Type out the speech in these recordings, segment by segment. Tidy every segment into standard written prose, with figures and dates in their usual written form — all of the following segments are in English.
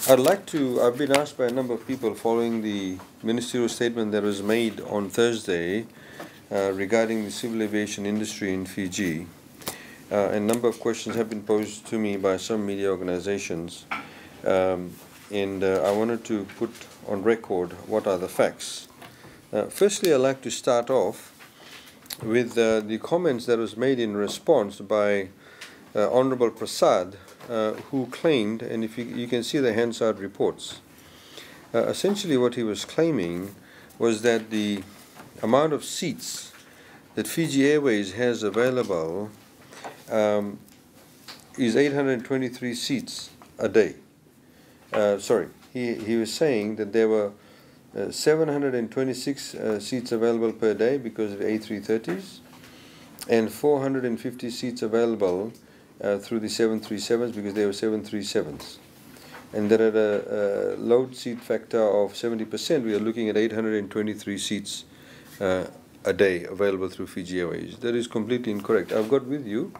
I've been asked by a number of people following the ministerial statement that was made on Thursday regarding the civil aviation industry in Fiji. A number of questions have been posed to me by some media organizations, and I wanted to put on record what are the facts. Firstly, I'd like to start off with the comments that was made in response by Honorable Prasad, who claimed, and if you can see the Hansard reports, essentially what he was claiming was that the amount of seats that Fiji Airways has available is 823 seats a day. He was saying that there were 726 seats available per day because of A330s and 450 seats available through the 737s because they were 737s. And that at a load seat factor of 70%, we are looking at 823 seats a day available through Fiji Airways. That is completely incorrect. I've got with you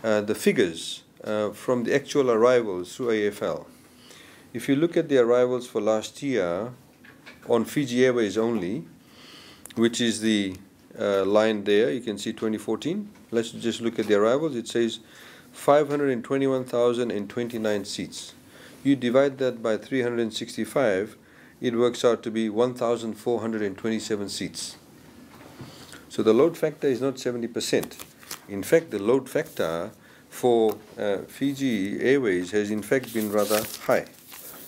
the figures from the actual arrivals through AFL. If you look at the arrivals for last year on Fiji Airways only, which is the line there, you can see 2014. Let's just look at the arrivals. It says 521,029 seats. You divide that by 365, it works out to be 1,427 seats. So the load factor is not 70%. In fact, the load factor for Fiji Airways has in fact been rather high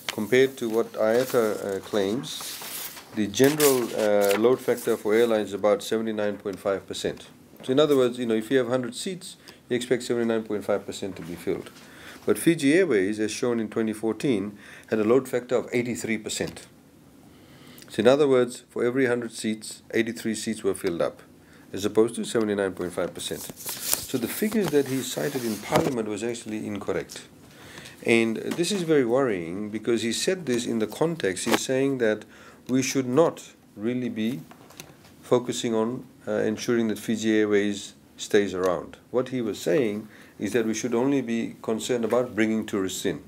compared to what IATA claims. The general load factor for airlines is about 79.5%. So in other words, if you have 100 seats, you expect 79.5% to be filled. But Fiji Airways, as shown in 2014, had a load factor of 83%. So in other words, for every 100 seats, 83 seats were filled up, as opposed to 79.5%. So the figures that he cited in Parliament was actually incorrect. And this is very worrying because he said this in the context, he's saying that we should not really be focusing on ensuring that Fiji Airways stays around. What he was saying is that we should only be concerned about bringing tourists in.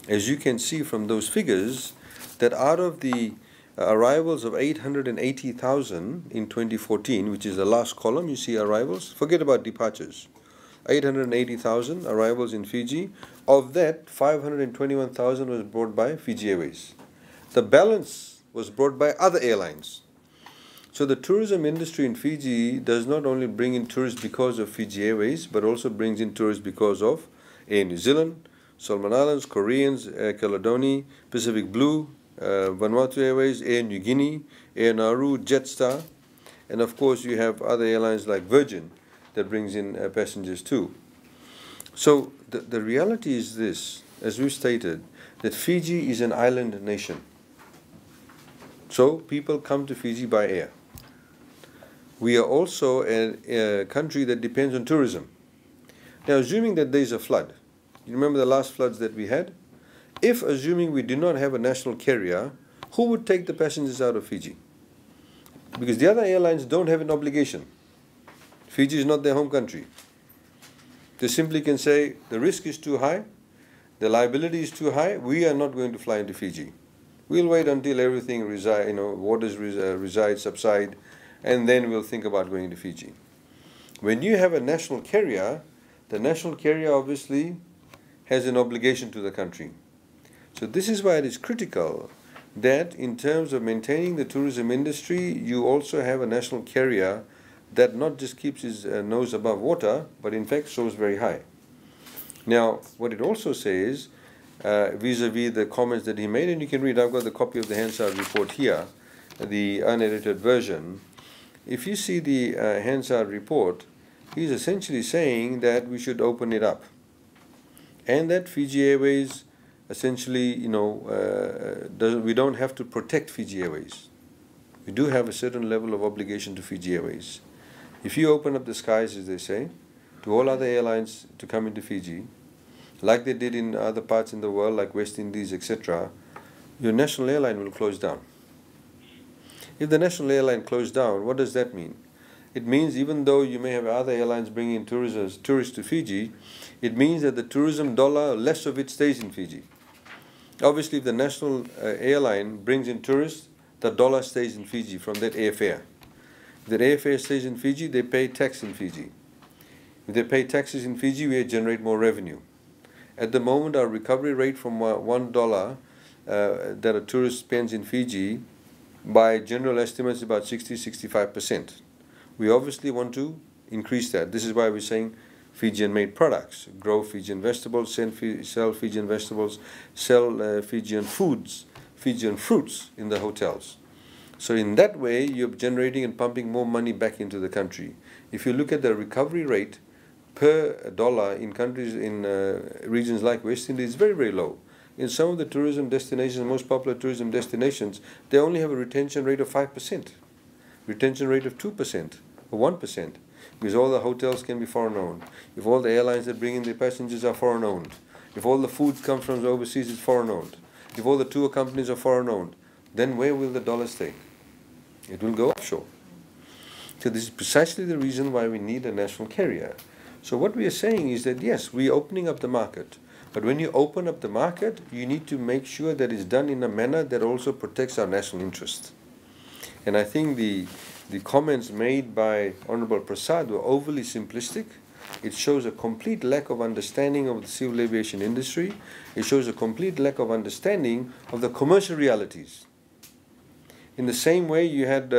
As you can see from those figures, that out of the arrivals of 880,000 in 2014, which is the last column, you see arrivals, forget about departures, 880,000 arrivals in Fiji. Of that, 521,000 was brought by Fiji Airways. The balance was brought by other airlines. So the tourism industry in Fiji does not only bring in tourists because of Fiji Airways, but also brings in tourists because of Air New Zealand, Solomon Islands, Koreans, Air Caledonian, Pacific Blue, Vanuatu Airways, Air New Guinea, Air Nauru, Jetstar, and of course you have other airlines like Virgin that brings in passengers too. So the reality is this, as we stated, that Fiji is an island nation. So people come to Fiji by air. We are also a country that depends on tourism. Now, assuming that there is a flood, you remember the last floods that we had? If, assuming we do not have a national carrier, who would take the passengers out of Fiji? Because the other airlines don't have an obligation. Fiji is not their home country. They simply can say, the risk is too high, the liability is too high, we are not going to fly into Fiji. We'll wait until everything waters subside, and then we'll think about going to Fiji. When you have a national carrier, the national carrier obviously has an obligation to the country. So this is why it is critical that in terms of maintaining the tourism industry, you also have a national carrier that not just keeps his nose above water, but in fact soars very high. Now, what it also says, vis-a-vis the comments that he made, and you can read, I've got the copy of the Hansard report here, the unedited version. If you see the Hansard report, he's essentially saying that we should open it up, and that Fiji Airways essentially, we don't have to protect Fiji Airways. We do have a certain level of obligation to Fiji Airways. If you open up the skies, as they say, to all other airlines to come into Fiji, like they did in other parts in the world, like West Indies, etc., your national airline will close down. If the national airline closed down, what does that mean? It means even though you may have other airlines bringing in tourists to Fiji, it means that the tourism dollar, less of it stays in Fiji. Obviously, if the national airline brings in tourists, the dollar stays in Fiji from that airfare. If that airfare stays in Fiji, they pay tax in Fiji. If they pay taxes in Fiji, we generate more revenue. At the moment, our recovery rate from $1 that a tourist spends in Fiji, by general estimates, is about 60–65%. We obviously want to increase that. This is why we're saying Fijian-made products, grow Fijian vegetables, sell Fijian vegetables, sell Fijian foods, Fijian fruits in the hotels. So in that way, you're generating and pumping more money back into the country. If you look at the recovery rate per dollar in countries in regions like West Indies, it's very, very low. In some of the tourism destinations, most popular tourism destinations, they only have a retention rate of 5%, retention rate of 2% or 1%, because all the hotels can be foreign-owned. If all the airlines that bring in the passengers are foreign-owned, if all the food comes from overseas, it's foreign-owned, if all the tour companies are foreign-owned, then where will the dollar stay? It will go offshore. So this is precisely the reason why we need a national carrier. So what we are saying is that, yes, we are opening up the market. But when you open up the market, you need to make sure that it's done in a manner that also protects our national interest. And I think the comments made by Honorable Prasad were overly simplistic. It shows a complete lack of understanding of the civil aviation industry. It shows a complete lack of understanding of the commercial realities. In the same way, you had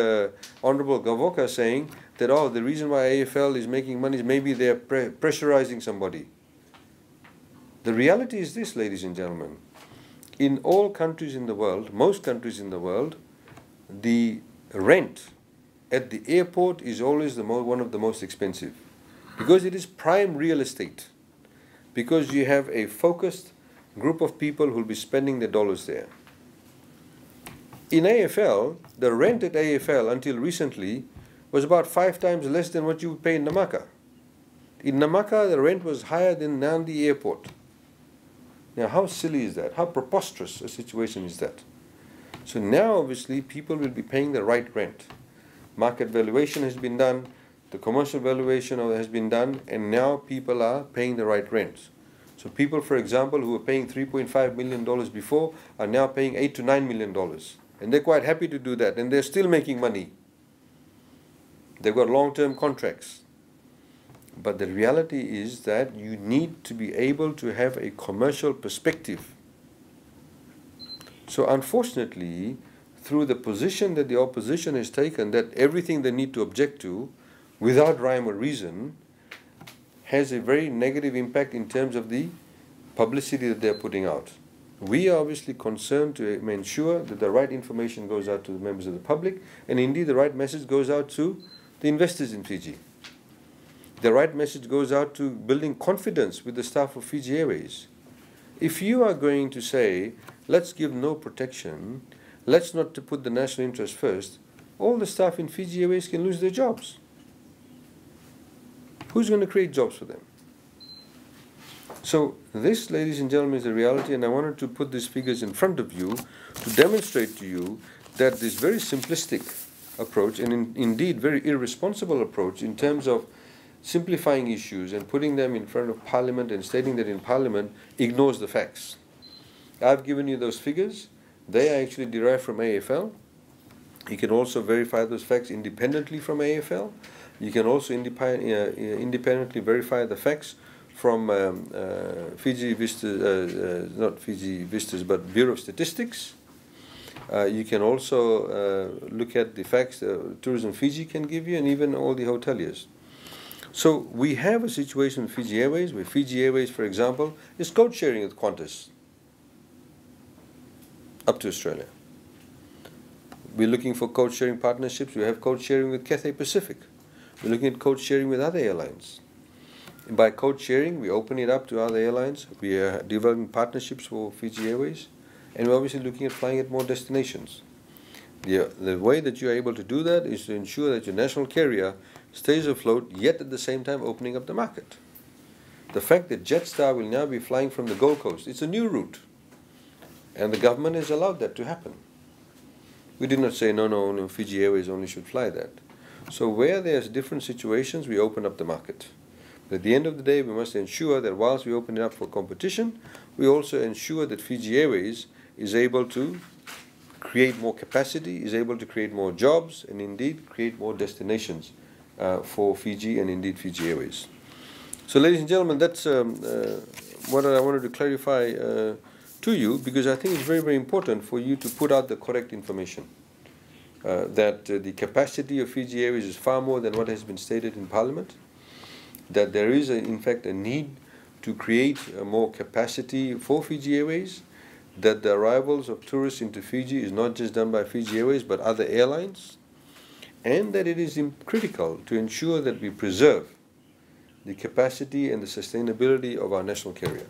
Honorable Gavoka saying that, oh, the reason why AFL is making money is maybe they're pressurizing somebody. The reality is this, ladies and gentlemen. In all countries in the world, most countries in the world, the rent at the airport is always one of the most expensive, because it is prime real estate, because you have a focused group of people who will be spending their dollars there. In AFL, the rent at AFL until recently was about 5 times less than what you would pay in Namaka. In Namaka, the rent was higher than Nandi Airport. Now, how silly is that? How preposterous a situation is that? So now, obviously, people will be paying the right rent. Market valuation has been done, the commercial valuation has been done, and now people are paying the right rent. So people, for example, who were paying $3.5 million before are now paying $8 to $9 million. And they're quite happy to do that, and they're still making money. They've got long-term contracts. But the reality is that you need to be able to have a commercial perspective. So unfortunately, through the position that the opposition has taken, that everything they need to object to, without rhyme or reason, has a very negative impact in terms of the publicity that they're putting out. We are obviously concerned to ensure that the right information goes out to the members of the public, and indeed the right message goes out to the investors in Fiji. The right message goes out to building confidence with the staff of Fiji Airways. If you are going to say, let's give no protection, let's not to put the national interest first, all the staff in Fiji Airways can lose their jobs. Who's going to create jobs for them? So this, ladies and gentlemen, is the reality, and I wanted to put these figures in front of you to demonstrate to you that this very simplistic approach, and indeed very irresponsible approach in terms of simplifying issues and putting them in front of Parliament and stating that in Parliament, ignores the facts. I've given you those figures. They are actually derived from AFL. You can also verify those facts independently from AFL. You can also independently verify the facts from Fiji Vistas, not Fiji Vistas, but Bureau of Statistics. You can also look at the facts Tourism Fiji can give you, and even all the hoteliers. So we have a situation with Fiji Airways, where Fiji Airways, for example, is code sharing with Qantas up to Australia. We're looking for code sharing partnerships. We have code sharing with Cathay Pacific. We're looking at code sharing with other airlines. And by code sharing, we open it up to other airlines. We are developing partnerships for Fiji Airways, and we're obviously looking at flying at more destinations. The way that you're able to do that is to ensure that your national carrier stays afloat, yet at the same time opening up the market. The fact that Jetstar will now be flying from the Gold Coast, it's a new route, and the government has allowed that to happen. We did not say, no, Fiji Airways only should fly that. So where there's different situations, we open up the market. At the end of the day, we must ensure that whilst we open it up for competition, we also ensure that Fiji Airways is able to create more capacity, is able to create more jobs, and indeed create more destinations for Fiji and indeed Fiji Airways. So ladies and gentlemen, that's what I wanted to clarify to you, because I think it's very, very important for you to put out the correct information. That the capacity of Fiji Airways is far more than what has been stated in Parliament, that there is in fact a need to create more capacity for Fiji Airways, that the arrivals of tourists into Fiji is not just done by Fiji Airways but other airlines, and that it is critical to ensure that we preserve the capacity and the sustainability of our national carrier.